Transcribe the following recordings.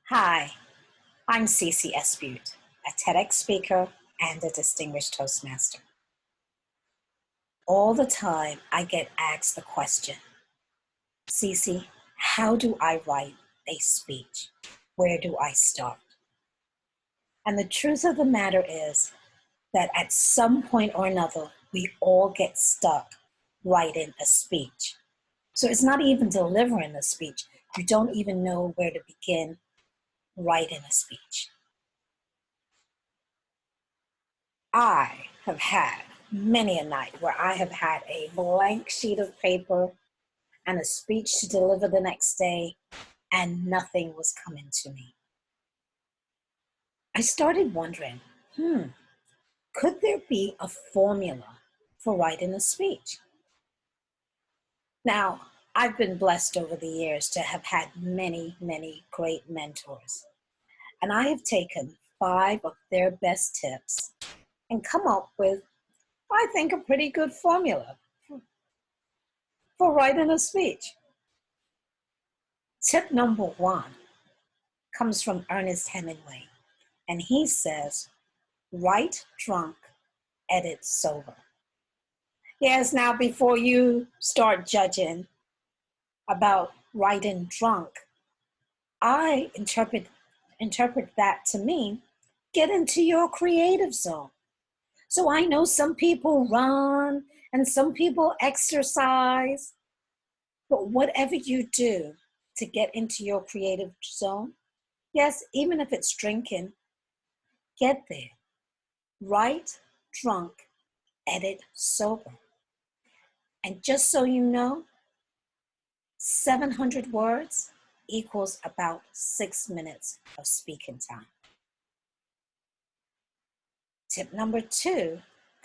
Hi, I'm Cece Espute, a TEDx speaker and a distinguished Toastmaster. All the time I get asked the question, Cece, how do I write a speech? Where do I start? And the truth of the matter is that at some point or another, we all get stuck writing a speech. So it's not even delivering a speech. You don't even know where to begin writing a speech. I have had many a night where I have had a blank sheet of paper and a speech to deliver the next day, and nothing was coming to me. I started wondering, could there be a formula for writing a speech? Now, I've been blessed over the years to have had many, many great mentors, and I have taken 5 of their best tips and come up with, I think, a pretty good formula for writing a speech. Tip number 1 comes from Ernest Hemingway, and he says, write drunk, edit sober. Yes, now before you start judging about writing drunk, I interpret that to mean get into your creative zone. So I know some people run and some people exercise, but whatever you do to get into your creative zone, yes, even if it's drinking, get there. Write drunk, edit sober. And just so you know, 700 words equals about 6 minutes of speaking time. Tip number 2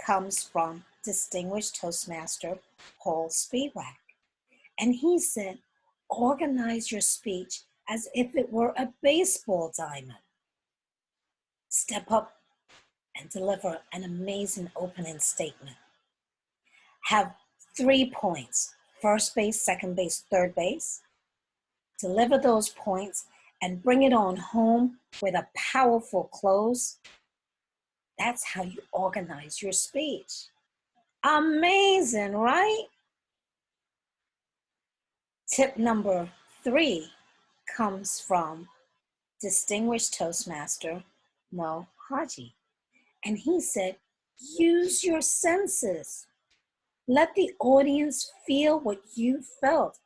comes from distinguished Toastmaster Paul Spiewak. And he said, organize your speech as if it were a baseball diamond. Step up and deliver an amazing opening statement. Have 3 points, first base, second base, third base. Deliver those points and bring it on home with a powerful close. That's how you organize your speech. Amazing, right? Tip number 3 comes from distinguished Toastmaster Mo Haji. And he said, use your senses. Let the audience feel what you felt,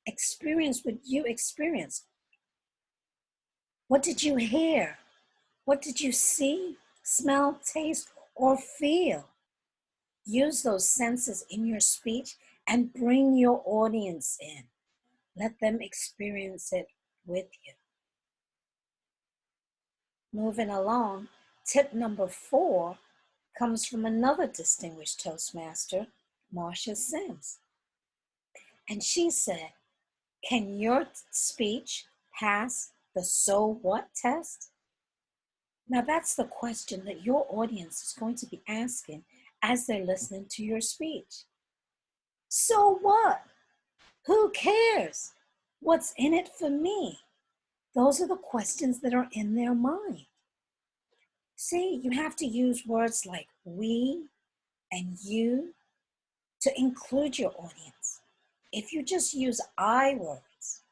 experience what you experienced. What did you hear? What did you see, smell, taste, or feel? Use those senses in your speech and bring your audience in. Let them experience it with you. Moving along, tip number 4 comes from another distinguished Toastmaster, Marcia Sims. And she said, can your speech pass the so what test? Now that's the question that your audience is going to be asking as they're listening to your speech. So what? Who cares? What's in it for me? Those are the questions that are in their mind. See, you have to use words like we and you to include your audience. If you just use I words,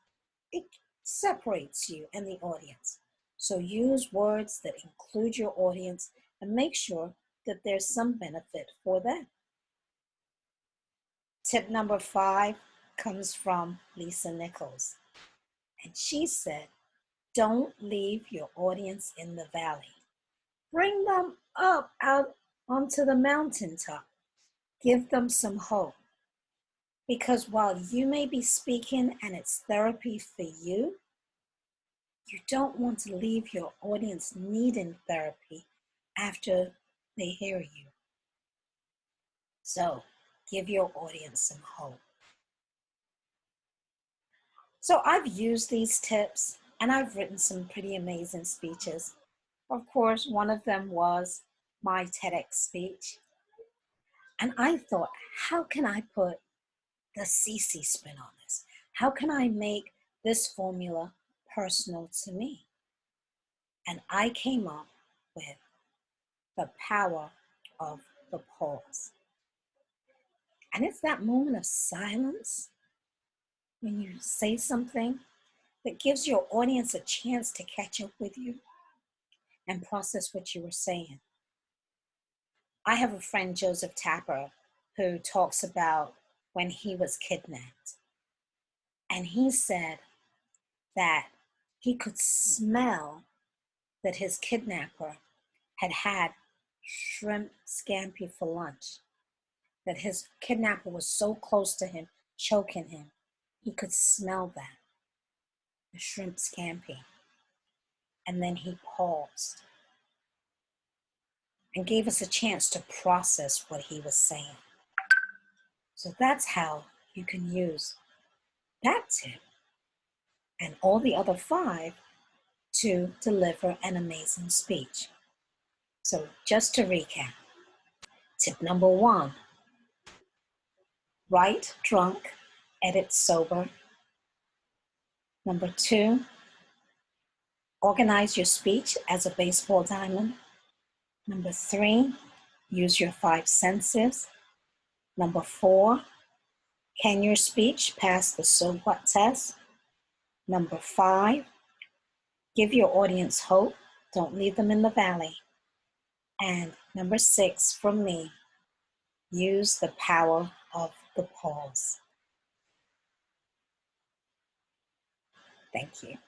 it separates you and the audience. So use words that include your audience and make sure that there's some benefit for them. Tip number 5 comes from Lisa Nichols. And she said, don't leave your audience in the valley. Bring them up out onto the mountaintop. Give them some hope. Because while you may be speaking and it's therapy for you, you don't want to leave your audience needing therapy after they hear you. So give your audience some hope. So I've used these tips and I've written some pretty amazing speeches. Of course, one of them was my TEDx speech. And I thought, how can I put the CC spin on this? How can I make this formula personal to me? And I came up with the power of the pause. And it's that moment of silence when you say something that gives your audience a chance to catch up with you and process what you were saying. I have a friend, Joseph Tapper, who talks about when he was kidnapped. And he said that he could smell that his kidnapper had had shrimp scampi for lunch, that his kidnapper was so close to him, choking him. He could smell that, the shrimp scampi. And then he paused and gave us a chance to process what he was saying. So that's how you can use that tip and all the other 5 to deliver an amazing speech. So just to recap, tip number 1, write drunk, edit sober. Number 2, organize your speech as a baseball diamond. Number 3, use your 5 senses. Number 4, can your speech pass the so what test? Number 5, give your audience hope. Don't leave them in the valley. And number 6 from me, use the power of the pause. Thank you.